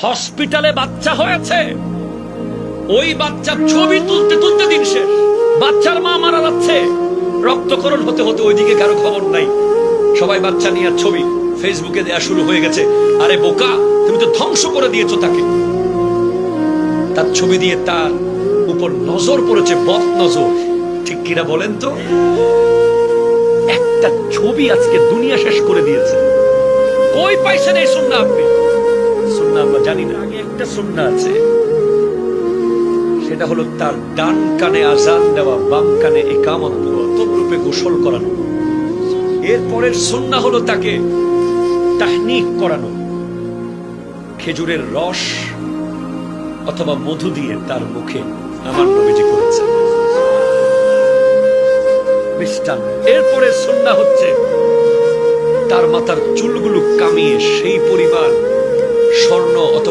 হসপিটালে বাচ্চা হয়েছে, ওই বাচ্চার ছবি তুলতে তুলতে দিন শেষ। বাচ্চার মা মারা যাচ্ছে, রক্তক্ষরণ হতে হতে ওইদিকে কারো খবর নাই। সবাই বাচ্চা নিয়ে ছবি ফেসবুকে দেয়া শুরু হয়ে গেছে। আরে বোকা, তুমি তো ধ্বংস করে দিয়েছো তাকে। তার ছবি দিয়ে তার উপর নজর পড়েছে, বদ নজর। ঠিক কিনা বলেন তো? একটা ছবি আজকে দুনিয়া শেষ করে দিয়েছে। কই পাইছেন এই সুন্নাহ? আপনি সুন্নাহ আমরা জানি না। আগে একটা সুন্নাহ আছে, সেটা হলো তার ডান কানে আজান দেওয়া, বাম কানে ইকামত দেওয়া, তদ্রূপে গোসল করানো। এরপরের সুন্নাহ হলো তাকে তাহনিক করানো, খেজুরের রস অথবা মধু দিয়ে তার মুখে আমার নবীজি করেছেন মিষ্টান। এরপরে সুন্নাহ হচ্ছে তার মাথার চুলগুলো কামিয়ে সেই পরিমাণ স্বর্ণ অথবা